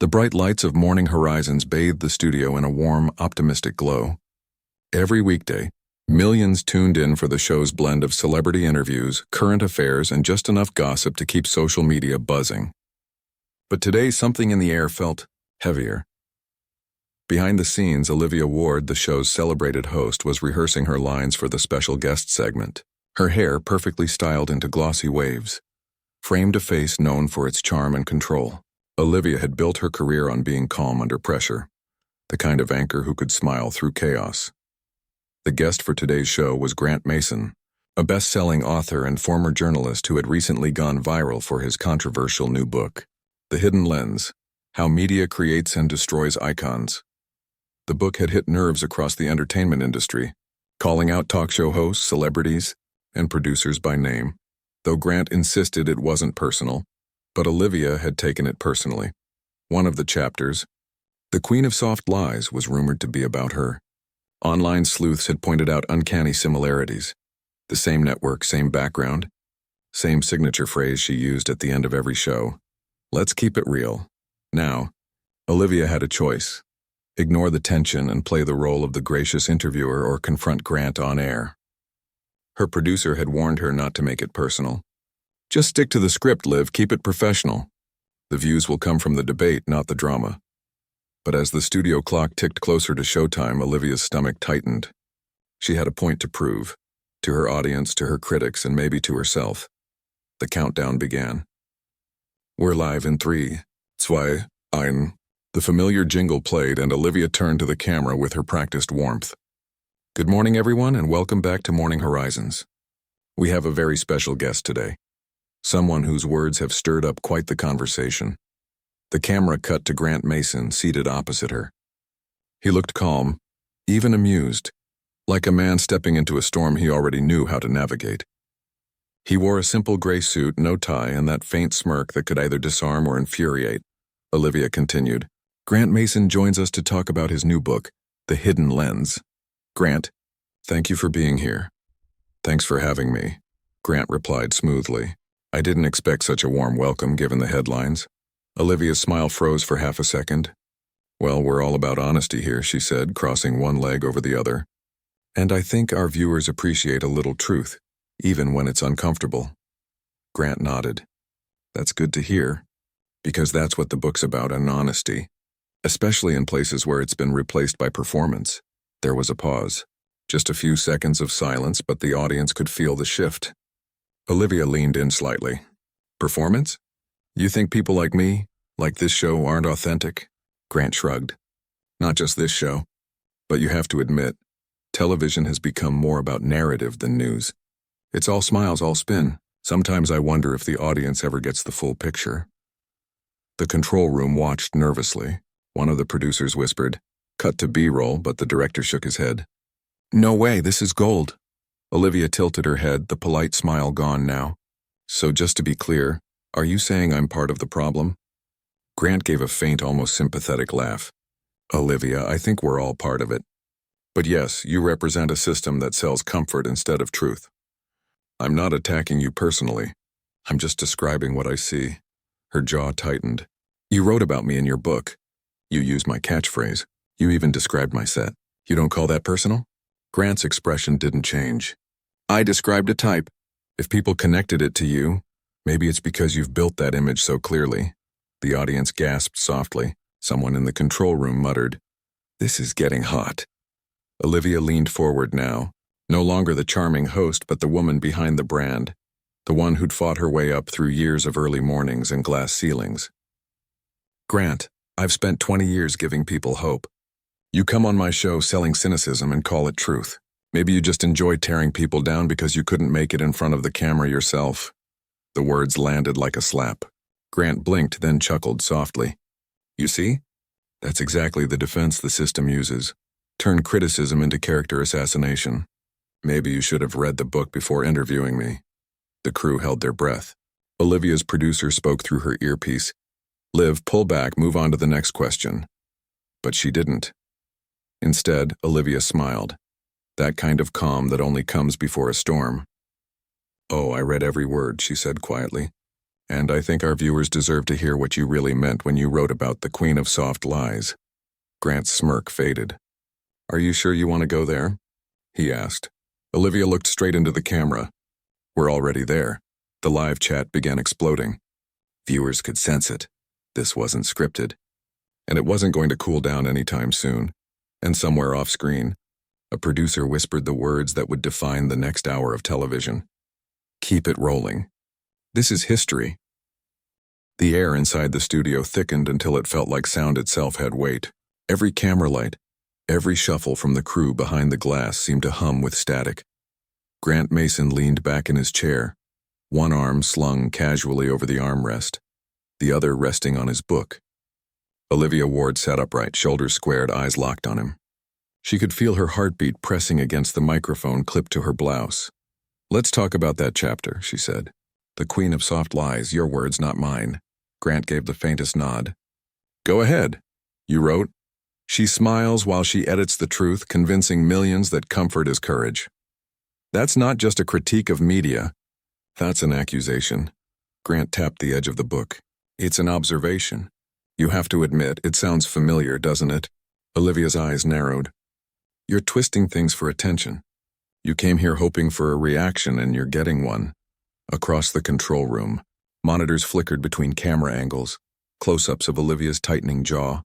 The bright lights of morning horizons bathed the studio in a warm, optimistic glow. Every weekday, millions tuned in for the show's blend of celebrity interviews, current affairs, and just enough gossip to keep social media buzzing. But today, something in the air felt heavier. Behind the scenes, Olivia Ward, the show's celebrated host, was rehearsing her lines for the special guest segment. Her hair perfectly styled into glossy waves, framed a face known for its charm and control. Olivia had built her career on being calm under pressure, the kind of anchor who could smile through chaos. The guest for today's show was Grant Mason, a best-selling author and former journalist who had recently gone viral for his controversial new book, The Hidden Lens: How Media Creates and Destroys Icons. The book had hit nerves across the entertainment industry, calling out talk show hosts, celebrities, and producers by name, though Grant insisted it wasn't personal. But Olivia had taken it personally. One of the chapters, The Queen of Soft Lies, was rumored to be about her. Online sleuths had pointed out uncanny similarities. The same network, same background, same signature phrase she used at the end of every show. Let's keep it real. Now, Olivia had a choice. Ignore the tension and play the role of the gracious interviewer or confront Grant on air. Her producer had warned her not to make it personal. Just stick to the script, Liv, keep it professional. The views will come from the debate, not the drama. But as the studio clock ticked closer to showtime, Olivia's stomach tightened. She had a point to prove, to her audience, to her critics, and maybe to herself. The countdown began. We're live in 3, 2, 1. The familiar jingle played, and Olivia turned to the camera with her practiced warmth. Good morning, everyone, and welcome back to Morning Horizons. We have a very special guest today. Someone whose words have stirred up quite the conversation. The camera cut to Grant Mason, seated opposite her. He looked calm, even amused, like a man stepping into a storm he already knew how to navigate. He wore a simple gray suit, no tie, and that faint smirk that could either disarm or infuriate. Olivia continued. Grant Mason joins us to talk about his new book, The Hidden Lens. Grant, thank you for being here. Thanks for having me, Grant replied smoothly. I didn't expect such a warm welcome given the headlines. Olivia's smile froze for half a second. Well, we're all about honesty here, she said, crossing one leg over the other. And I think our viewers appreciate a little truth, even when it's uncomfortable. Grant nodded. That's good to hear, because that's what the book's about, an honesty, especially in places where it's been replaced by performance. There was a pause. Just a few seconds of silence, but the audience could feel the shift. Olivia leaned in slightly. Performance? You think people like me, like this show, aren't authentic? Grant shrugged. Not just this show. But you have to admit, television has become more about narrative than news. It's all smiles, all spin. Sometimes I wonder if the audience ever gets the full picture. The control room watched nervously. One of the producers whispered, Cut to B-roll, but the director shook his head. No way, this is gold. Olivia tilted her head, the polite smile gone now. So just to be clear, are you saying I'm part of the problem? Grant gave a faint, almost sympathetic laugh. Olivia, I think we're all part of it. But yes, you represent a system that sells comfort instead of truth. I'm not attacking you personally. I'm just describing what I see. Her jaw tightened. You wrote about me in your book. You used my catchphrase. You even described my set. You don't call that personal? Grant's expression didn't change. I described a type. If people connected it to you, maybe it's because you've built that image so clearly. The audience gasped softly. Someone in the control room muttered, This is getting hot. Olivia leaned forward now, no longer the charming host but the woman behind the brand, the one who'd fought her way up through years of early mornings and glass ceilings. Grant, I've spent 20 years giving people hope. You come on my show selling cynicism and call it truth. Maybe you just enjoy tearing people down because you couldn't make it in front of the camera yourself. The words landed like a slap. Grant blinked, then chuckled softly. You see? That's exactly the defense the system uses. Turn criticism into character assassination. Maybe you should have read the book before interviewing me. The crew held their breath. Olivia's producer spoke through her earpiece. Liv, pull back, move on to the next question. But she didn't. Instead, Olivia smiled. That kind of calm that only comes before a storm. Oh, I read every word, she said quietly. and I think our viewers deserve to hear what you really meant when you wrote about the Queen of Soft Lies. Grant's smirk faded. Are you sure you want to go there? He asked. Olivia looked straight into the camera. We're already there. The live chat began exploding. Viewers could sense it. This wasn't scripted. And it wasn't going to cool down anytime soon. And somewhere off-screen, a producer whispered the words that would define the next hour of television. Keep it rolling. This is history. The air inside the studio thickened until it felt like sound itself had weight. Every camera light, every shuffle from the crew behind the glass seemed to hum with static. Grant Mason leaned back in his chair, one arm slung casually over the armrest, the other resting on his book. Olivia Ward sat upright, shoulders squared, eyes locked on him. She could feel her heartbeat pressing against the microphone clipped to her blouse. Let's talk about that chapter, she said. The Queen of Soft Lies, your words, not mine. Grant gave the faintest nod. Go ahead. You wrote, she smiles while she edits the truth, convincing millions that comfort is courage. That's not just a critique of media. That's an accusation. Grant tapped the edge of the book. It's an observation. You have to admit, it sounds familiar, doesn't it? Olivia's eyes narrowed. You're twisting things for attention. You came here hoping for a reaction and you're getting one. Across the control room, monitors flickered between camera angles, close-ups of Olivia's tightening jaw,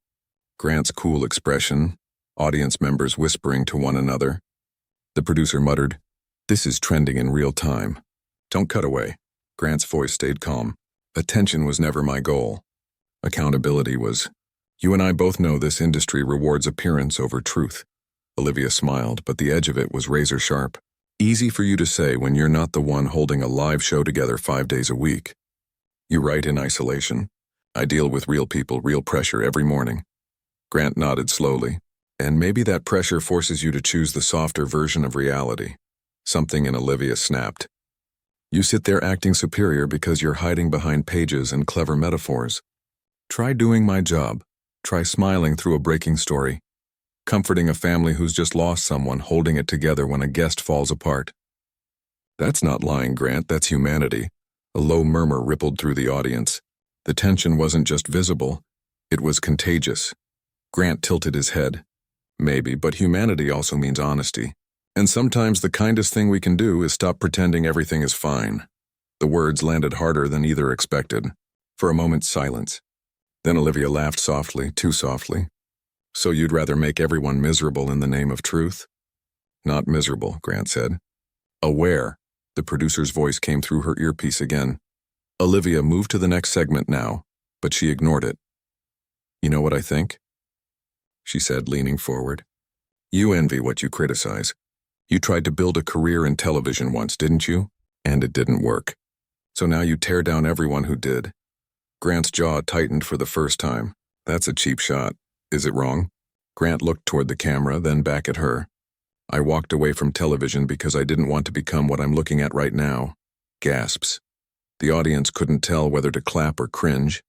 Grant's cool expression, audience members whispering to one another. The producer muttered, "This is trending in real time. Don't cut away." Grant's voice stayed calm. Attention was never my goal. Accountability was. You and I both know this industry rewards appearance over truth. Olivia smiled, but the edge of it was razor sharp. Easy for you to say when you're not the one holding a live show together 5 days a week. You write in isolation. I deal with real people, real pressure every morning. Grant nodded slowly. And maybe that pressure forces you to choose the softer version of reality. Something in Olivia snapped. You sit there acting superior because you're hiding behind pages and clever metaphors. Try doing my job. Try smiling through a breaking story. Comforting a family who's just lost someone, holding it together when a guest falls apart. That's not lying, Grant, that's humanity. A low murmur rippled through the audience. The tension wasn't just visible, it was contagious. Grant tilted his head. Maybe, but humanity also means honesty. And sometimes the kindest thing we can do is stop pretending everything is fine. The words landed harder than either expected. For a moment's silence. Then Olivia laughed softly, too softly. So you'd rather make everyone miserable in the name of truth? Not miserable, Grant said. Aware. The producer's voice came through her earpiece again. Olivia moved to the next segment now, but she ignored it. You know what I think? She said, leaning forward. You envy what you criticize. You tried to build a career in television once, didn't you? And it didn't work. So now you tear down everyone who did. Grant's jaw tightened for the first time. That's a cheap shot. Is it wrong? Grant looked toward the camera, then back at her. I walked away from television because I didn't want to become what I'm looking at right now. Gasps. The audience couldn't tell whether to clap or cringe.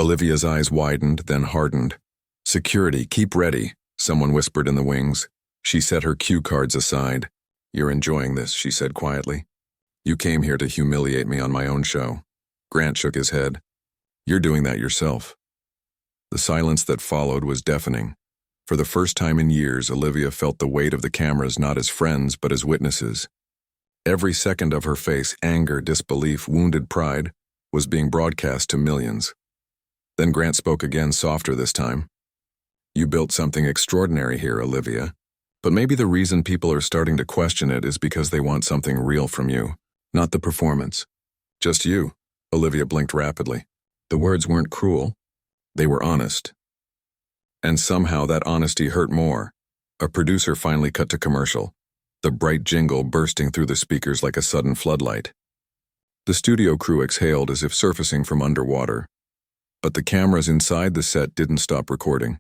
Olivia's eyes widened, then hardened. Security, keep ready, someone whispered in the wings. She set her cue cards aside. You're enjoying this, she said quietly. You came here to humiliate me on my own show. Grant shook his head. You're doing that yourself. The silence that followed was deafening. For the first time in years, Olivia felt the weight of the cameras not as friends but as witnesses. Every second of her face, anger, disbelief, wounded pride, was being broadcast to millions. Then Grant spoke again, softer this time. You built something extraordinary here, Olivia. But maybe the reason people are starting to question it is because they want something real from you, not the performance. Just you. Olivia blinked rapidly. The words weren't cruel. They were honest. And somehow that honesty hurt more. A producer finally cut to commercial, the bright jingle bursting through the speakers like a sudden floodlight. The studio crew exhaled as if surfacing from underwater. But the cameras inside the set didn't stop recording.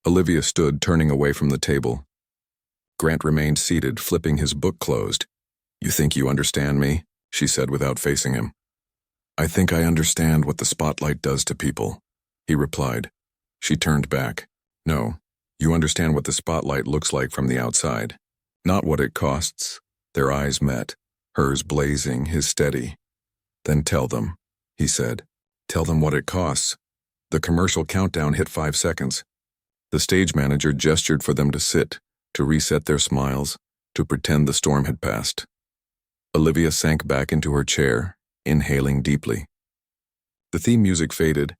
Olivia stood, turning away from the table. Grant remained seated, flipping his book closed. You think you understand me? She said without facing him. I think I understand what the spotlight does to people, he replied. She turned back. No, you understand what the spotlight looks like from the outside, not what it costs. Their eyes met, hers blazing, his steady. Then tell them, he said. Tell them what it costs. The commercial countdown hit 5 seconds. The stage manager gestured for them to sit, to reset their smiles, to pretend the storm had passed. Olivia sank back into her chair, inhaling deeply. The theme music faded,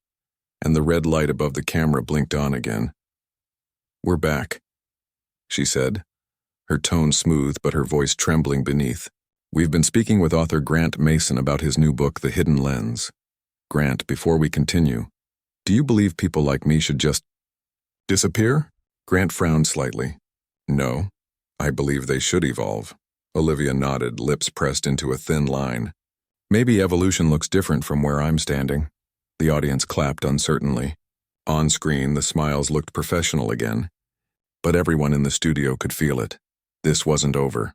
and the red light above the camera blinked on again. "We're back," she said, her tone smooth but her voice trembling beneath. "We've been speaking with author Grant Mason about his new book, The Hidden Lens. Grant, before we continue, do you believe people like me should just disappear?" Grant frowned slightly. "No, I believe they should evolve." Olivia nodded, lips pressed into a thin line. "Maybe evolution looks different from where I'm standing." The audience clapped uncertainly. On screen, the smiles looked professional again, but everyone in the studio could feel it. This wasn't over.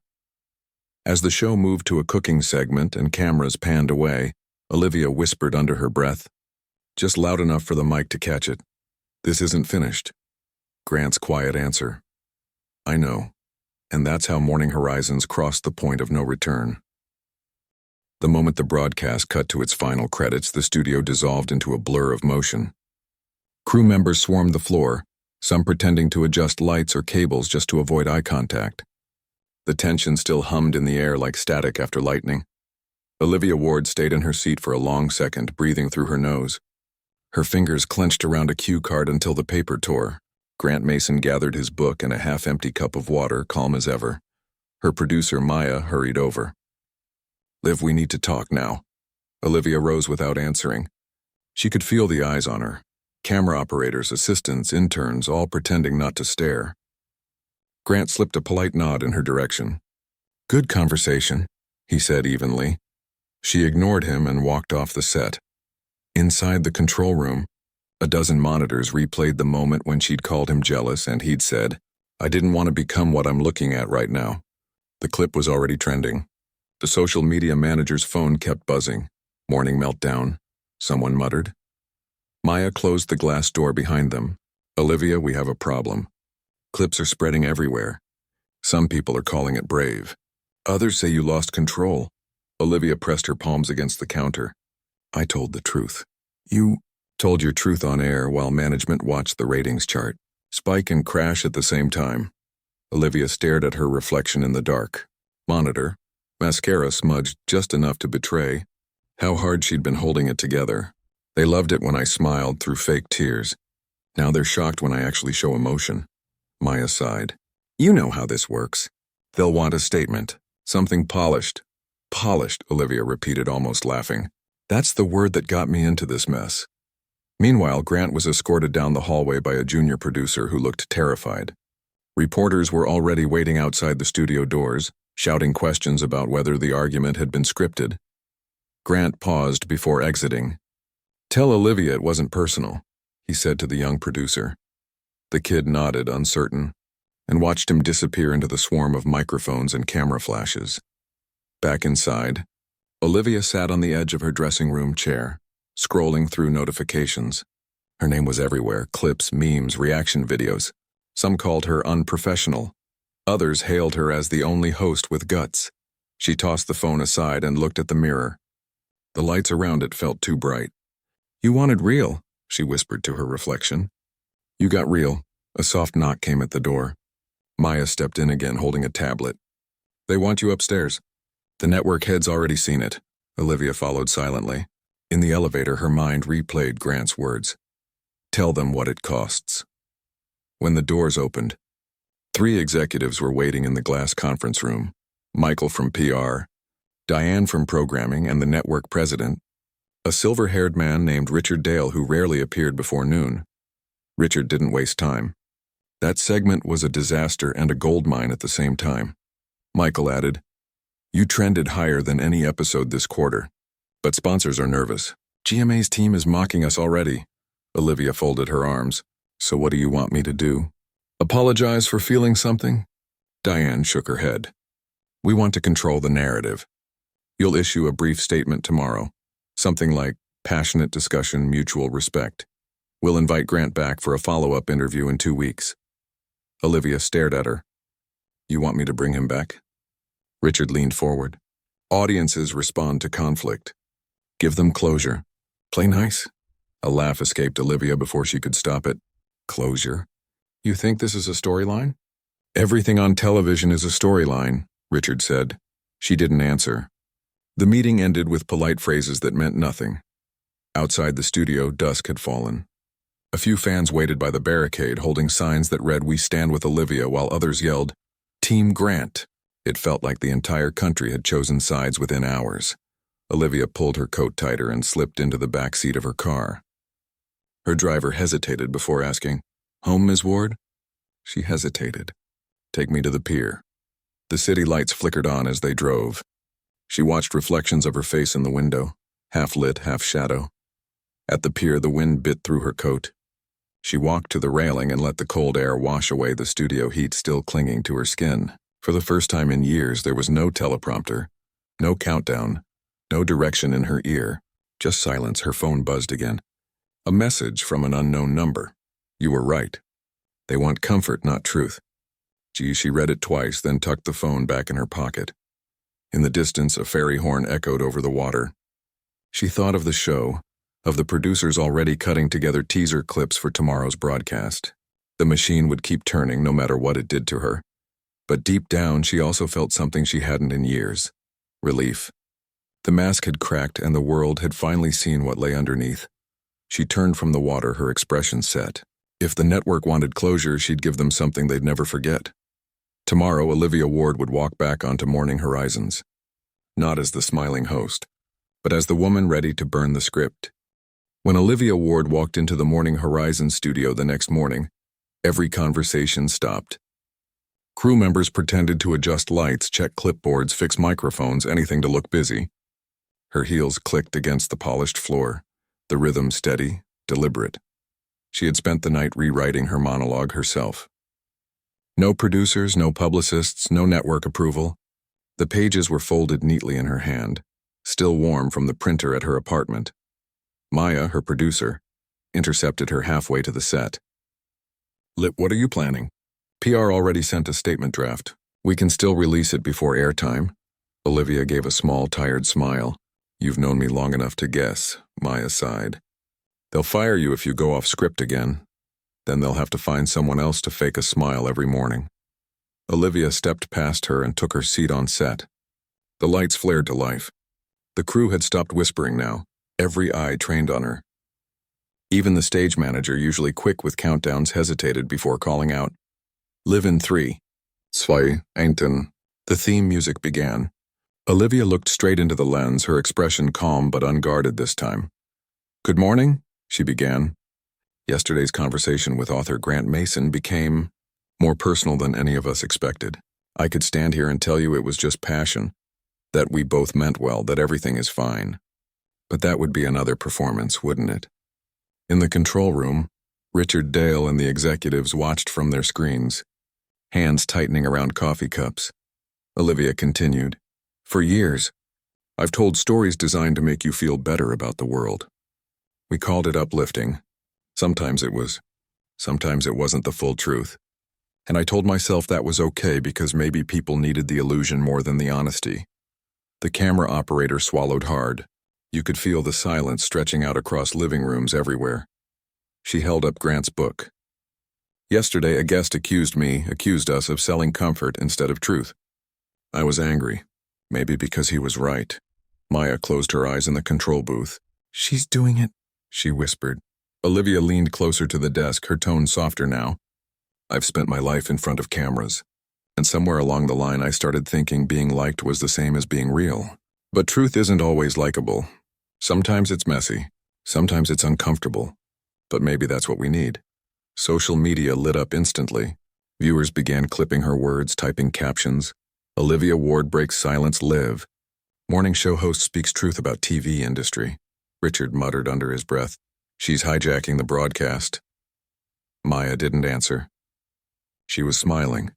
As the show moved to a cooking segment and cameras panned away, Olivia whispered under her breath, just loud enough for the mic to catch it, "This isn't finished." Grant's quiet answer, "I know." And that's how Morning Horizons crossed the point of no return. The moment the broadcast cut to its final credits, the studio dissolved into a blur of motion. Crew members swarmed the floor, some pretending to adjust lights or cables just to avoid eye contact. The tension still hummed in the air like static after lightning. Olivia Ward stayed in her seat for a long second, breathing through her nose. Her fingers clenched around a cue card until the paper tore. Grant Mason gathered his book and a half-empty cup of water, calm as ever. Her producer, Maya, hurried over. "Liv, we need to talk now." Olivia rose without answering. She could feel the eyes on her. Camera operators, assistants, interns, all pretending not to stare. Grant slipped a polite nod in her direction. "Good conversation," he said evenly. She ignored him and walked off the set. Inside the control room, a dozen monitors replayed the moment when she'd called him jealous and he'd said, "I didn't want to become what I'm looking at right now." The clip was already trending. The social media manager's phone kept buzzing. "Morning meltdown," someone muttered. Maya closed the glass door behind them. "Olivia, we have a problem. Clips are spreading everywhere. Some people are calling it brave. Others say you lost control." Olivia pressed her palms against the counter. "I told the truth." "You told your truth on air while management watched the ratings chart. Spike and crash at the same time." Olivia stared at her reflection in the dark. Monitor. Mascara smudged just enough to betray how hard she'd been holding it together. "They loved it when I smiled through fake tears. Now they're shocked when I actually show emotion." Maya sighed. "You know how this works. They'll want a statement. Something polished." "Polished," Olivia repeated, almost laughing. "That's the word that got me into this mess." Meanwhile, Grant was escorted down the hallway by a junior producer who looked terrified. Reporters were already waiting outside the studio doors, shouting questions about whether the argument had been scripted. Grant paused before exiting. "Tell Olivia it wasn't personal," he said to the young producer. The kid nodded, uncertain, and watched him disappear into the swarm of microphones and camera flashes. Back inside, Olivia sat on the edge of her dressing room chair, scrolling through notifications. Her name was everywhere: clips, memes, reaction videos. Some called her unprofessional. Others hailed her as the only host with guts. She tossed the phone aside and looked at the mirror. The lights around it felt too bright. "You wanted real," she whispered to her reflection. "You got real." A soft knock came at the door. Maya stepped in again, holding a tablet. "They want you upstairs." "The network head's already seen it." Olivia followed silently. In the elevator, her mind replayed Grant's words. "Tell them what it costs." When the doors opened, 3 executives were waiting in the glass conference room: Michael from PR, Diane from programming, and the network president, a silver-haired man named Richard Dale who rarely appeared before noon. Richard didn't waste time. That segment was a disaster and a goldmine at the same time. Michael added, "You trended higher than any episode this quarter, but sponsors are nervous. GMA's team is mocking us already." Olivia folded her arms. "So what do you want me to do? Apologize for feeling something?" Diane shook her head. "We want to control the narrative. You'll issue a brief statement tomorrow. Something like passionate discussion, mutual respect. We'll invite Grant back for a follow-up interview in 2 weeks." Olivia stared at her. "You want me to bring him back?" Richard leaned forward. "Audiences respond to conflict. Give them closure. Play nice. A laugh escaped Olivia before she could stop it. Closure? You think this is a storyline? Everything on television is a storyline, Richard said. She didn't answer. The meeting ended with polite phrases that meant nothing. Outside the studio, dusk had fallen. A few fans waited by the barricade, holding signs that read, "We stand with Olivia," while others yelled, "Team Grant." It felt like the entire country had chosen sides within hours. Olivia pulled her coat tighter and slipped into the back seat of her car. Her driver hesitated before asking, "Home, Ms. Ward?" She hesitated. "Take me to the pier." The city lights flickered on as they drove. She watched reflections of her face in the window, half lit, half shadow. At the pier, the wind bit through her coat. She walked to the railing and let the cold air wash away the studio heat still clinging to her skin. For the first time in years, there was no teleprompter, no countdown, no direction in her ear, just silence. Her phone buzzed again. A message from an unknown number. You were right. They want comfort, not truth. She read it twice, then tucked the phone back in her pocket. In the distance, a ferry horn echoed over the water. She thought of the show, of the producers already cutting together teaser clips for tomorrow's broadcast. The machine would keep turning no matter what it did to her. But deep down, she also felt something she hadn't in years. Relief. The mask had cracked and the world had finally seen what lay underneath. She turned from the water, her expression set. If the network wanted closure, she'd give them something they'd never forget. Tomorrow, Olivia Ward would walk back onto Morning Horizons. Not as the smiling host, but as the woman ready to burn the script. When Olivia Ward walked into the Morning Horizons studio the next morning, every conversation stopped. Crew members pretended to adjust lights, check clipboards, fix microphones, anything to look busy. Her heels clicked against the polished floor, the rhythm steady, deliberate. She had spent the night rewriting her monologue herself. No producers, no publicists, no network approval. The pages were folded neatly in her hand, still warm from the printer at her apartment. Maya, her producer, intercepted her halfway to the set. What are you planning? PR already sent a statement draft. We can still release it before airtime." Olivia gave a small, tired smile. "You've known me long enough to guess," Maya sighed. "They'll fire you if you go off script again. Then they'll have to find someone else to fake a smile every morning." Olivia stepped past her and took her seat on set. The lights flared to life. The crew had stopped whispering now, every eye trained on her. Even the stage manager, usually quick with countdowns, hesitated before calling out, "Live in 3, 2, 1. The theme music began. Olivia looked straight into the lens, her expression calm but unguarded this time. "Good morning," she began. Yesterday's conversation with author Grant Mason became more personal than any of us expected. I could stand here and tell you it was just passion, that we both meant well, that everything is fine. But that would be another performance, wouldn't it? In the control room, Richard Dale and the executives watched from their screens, hands tightening around coffee cups. Olivia continued, "For years, I've told stories designed to make you feel better about the world. We called it uplifting. Sometimes it wasn't the full truth. And I told myself that was okay because maybe people needed the illusion more than the honesty." The camera operator swallowed hard. You could feel the silence stretching out across living rooms everywhere. She held up Grant's book. "Yesterday, a guest accused us of selling comfort instead of truth. I was angry, maybe because he was right." Maya closed her eyes in the control booth. "She's doing it," she whispered. Olivia leaned closer to the desk, her tone softer now. "I've spent my life in front of cameras, and somewhere along the line I started thinking being liked was the same as being real. But truth isn't always likable. Sometimes it's messy, sometimes it's uncomfortable, but maybe that's what we need." Social media lit up instantly. Viewers began clipping her words, typing captions. "Olivia Ward breaks silence, live. Morning show host speaks truth about TV industry." Richard muttered under his breath, "She's hijacking the broadcast." Maya didn't answer. She was smiling.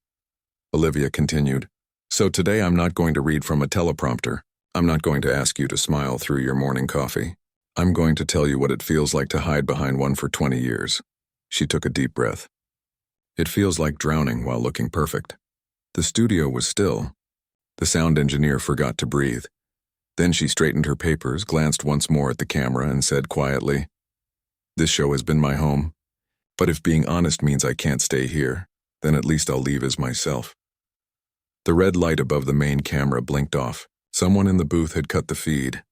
Olivia continued, "So today I'm not going to read from a teleprompter. I'm not going to ask you to smile through your morning coffee. I'm going to tell you what it feels like to hide behind one for 20 years. She took a deep breath. "It feels like drowning while looking perfect." The studio was still. The sound engineer forgot to breathe. Then she straightened her papers, glanced once more at the camera, and said quietly, "This show has been my home, but if being honest means I can't stay here, then at least I'll leave as myself." The red light above the main camera blinked off. Someone in the booth had cut the feed.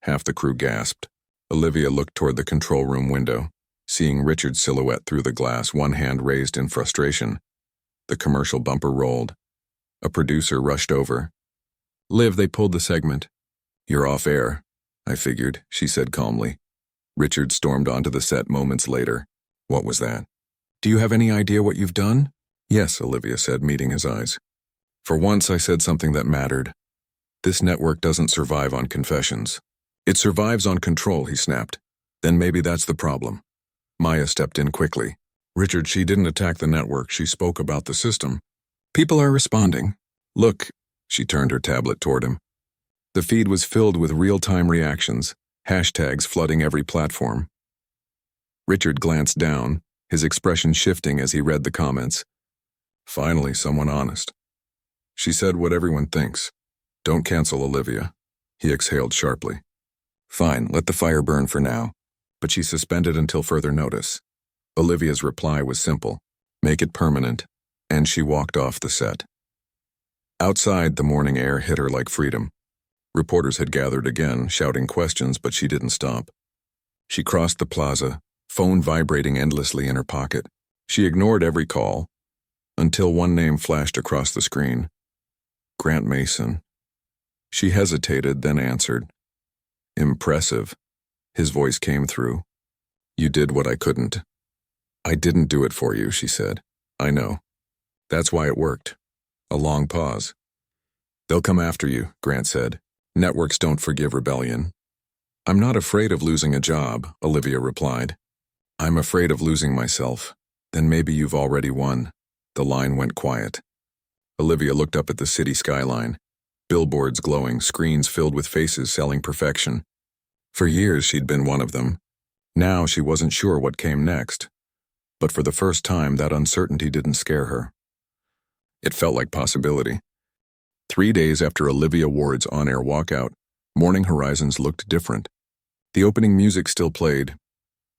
Half the crew gasped. Olivia looked toward the control room window, seeing Richard's silhouette through the glass, one hand raised in frustration. The commercial bumper rolled. A producer rushed over. "Liv, they pulled the segment." "You're off air," I figured, she said calmly. Richard stormed onto the set moments later. "What was that?" "Do you have any idea what you've done?" "Yes," Olivia said, meeting his eyes. "For once I said something that mattered. This network doesn't survive on confessions. It survives on control," he snapped. "Then maybe that's the problem." Maya stepped in quickly. "Richard, she didn't attack the network. She spoke about the system. People are responding. Look," she turned her tablet toward him. The feed was filled with real-time reactions, hashtags flooding every platform. Richard glanced down, his expression shifting as he read the comments. "Finally, someone honest. She said what everyone thinks. Don't cancel Olivia." He exhaled sharply. "Fine, let the fire burn for now, but she's suspended until further notice." Olivia's reply was simple: "Make it permanent," and she walked off the set. Outside, the morning air hit her like freedom. Reporters had gathered again, shouting questions, but she didn't stop. She crossed the plaza, phone vibrating endlessly in her pocket. She ignored every call, until one name flashed across the screen. Grant Mason. She hesitated, then answered. "Impressive." His voice came through. "You did what I couldn't." "I didn't do it for you," she said. "I know. That's why it worked." A long pause. "They'll come after you," Grant said. "Networks don't forgive rebellion." "I'm not afraid of losing a job," Olivia replied. "I'm afraid of losing myself." "Then maybe you've already won." The line went quiet. Olivia looked up at the city skyline. Billboards glowing, screens filled with faces selling perfection. For years she'd been one of them. Now she wasn't sure what came next. But for the first time, that uncertainty didn't scare her. It felt like possibility. 3 days after Olivia Ward's on-air walkout, Morning Horizons looked different. The opening music still played.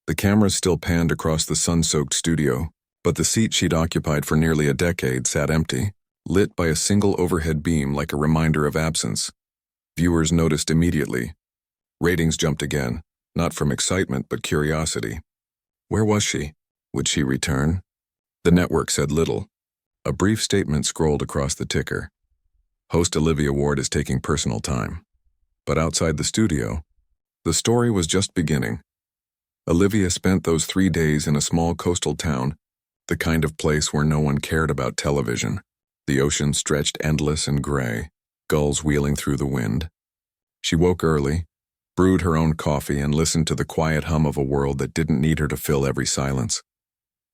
The cameras still panned across the sun-soaked studio, but the seat she'd occupied for nearly a decade sat empty, lit by a single overhead beam like a reminder of absence. Viewers noticed immediately. Ratings jumped again, not from excitement but curiosity. Where was she? Would she return? The network said little. A brief statement scrolled across the ticker. Host Olivia Ward is taking personal time. But outside the studio, the story was just beginning. Olivia spent those 3 days in a small coastal town, the kind of place where no one cared about television. The ocean stretched endless and gray, gulls wheeling through the wind. She woke early, brewed her own coffee, and listened to the quiet hum of a world that didn't need her to fill every silence.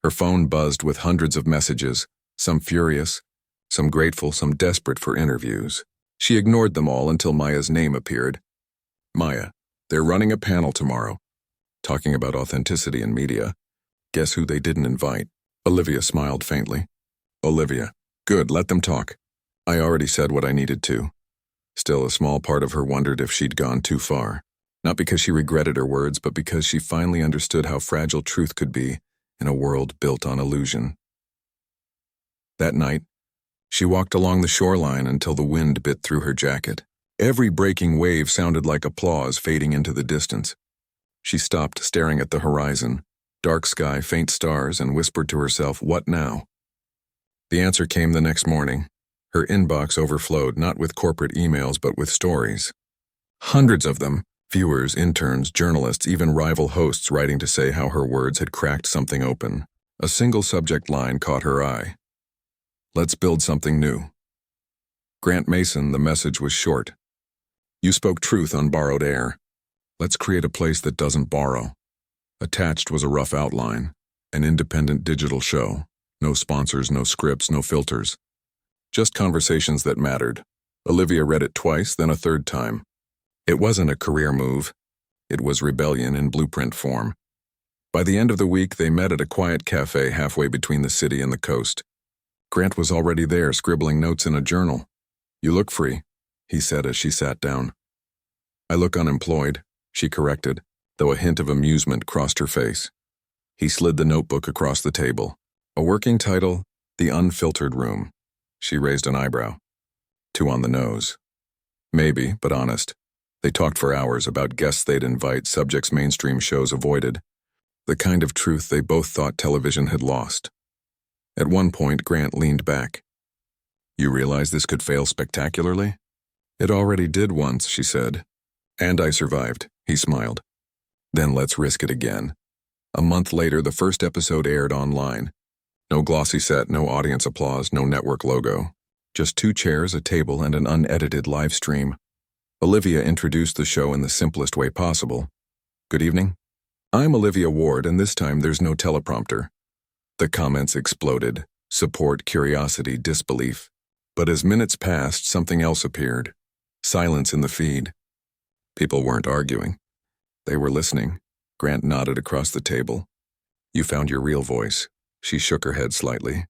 Her phone buzzed with hundreds of messages, some furious, some grateful, some desperate for interviews. She ignored them all until Maya's name appeared. "Maya, they're running a panel tomorrow, talking about authenticity in media. Guess who they didn't invite?" Olivia smiled faintly. "Olivia. Good, let them talk. I already said what I needed to." Still, a small part of her wondered if she'd gone too far. Not because she regretted her words, but because she finally understood how fragile truth could be in a world built on illusion. That night, she walked along the shoreline until the wind bit through her jacket. Every breaking wave sounded like applause fading into the distance. She stopped, staring at the horizon, dark sky, faint stars, and whispered to herself, "What now?" The answer came the next morning. Her inbox overflowed, not with corporate emails, but with stories. Hundreds of them. Viewers, interns, journalists, even rival hosts writing to say how her words had cracked something open. A single subject line caught her eye. "Let's build something new." Grant Mason, the message was short. "You spoke truth on borrowed air. Let's create a place that doesn't borrow." Attached was a rough outline, an independent digital show. No sponsors, no scripts, no filters. Just conversations that mattered. Olivia read it twice, then a third time. It wasn't a career move. It was rebellion in blueprint form. By the end of the week, they met at a quiet cafe halfway between the city and the coast. Grant was already there, scribbling notes in a journal. "You look free," he said as she sat down. I look unemployed, she corrected, though a hint of amusement crossed her face. He slid the notebook across the table. A working title, The Unfiltered Room. She raised an eyebrow. Too on the nose. Maybe, but honest. They talked for hours about guests they'd invite, subjects mainstream shows avoided. The kind of truth they both thought television had lost. At one point, Grant leaned back. You realize this could fail spectacularly? It already did once, she said. And I survived, he smiled. Then let's risk it again. A month later, the first episode aired online. No glossy set, no audience applause, no network logo. Just 2 chairs, a table, and an unedited live stream. Olivia introduced the show in the simplest way possible. Good evening. I'm Olivia Ward, and this time there's no teleprompter. The comments exploded. Support, curiosity, disbelief. But as minutes passed, something else appeared. Silence in the feed. People weren't arguing. They were listening. Grant nodded across the table. You found your real voice. She shook her head slightly.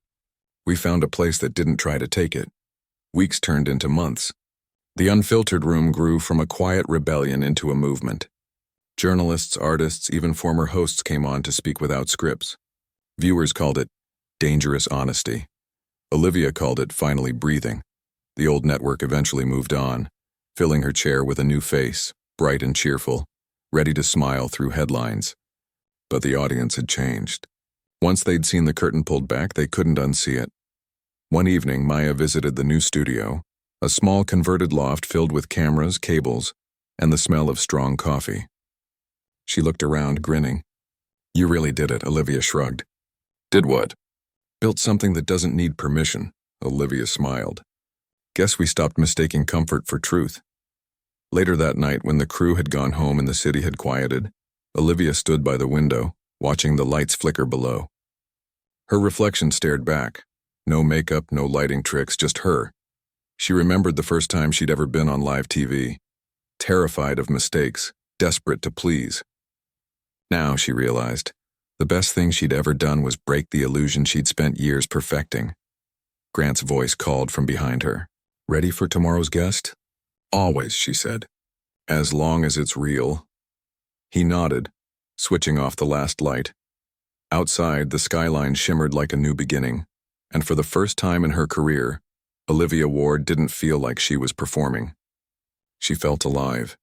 We found a place that didn't try to take it. Weeks turned into months. The Unfiltered Room grew from a quiet rebellion into a movement. Journalists, artists, even former hosts came on to speak without scripts. Viewers called it dangerous honesty. Olivia called it finally breathing. The old network eventually moved on, filling her chair with a new face, bright and cheerful, ready to smile through headlines. But the audience had changed. Once they'd seen the curtain pulled back, they couldn't unsee it. One evening, Maya visited the new studio, a small converted loft filled with cameras, cables, and the smell of strong coffee. She looked around, grinning. You really did it, Olivia shrugged. Did what? Built something that doesn't need permission, Olivia smiled. Guess we stopped mistaking comfort for truth. Later that night, when the crew had gone home and the city had quieted, Olivia stood by the window, watching the lights flicker below. Her reflection stared back. No makeup, no lighting tricks, just her. She remembered the first time she'd ever been on live TV. Terrified of mistakes, desperate to please. Now, she realized, the best thing she'd ever done was break the illusion she'd spent years perfecting. Grant's voice called from behind her. Ready for tomorrow's guest? Always, she said. As long as it's real. He nodded, switching off the last light. Outside, the skyline shimmered like a new beginning, and for the first time in her career, Olivia Ward didn't feel like she was performing. She felt alive.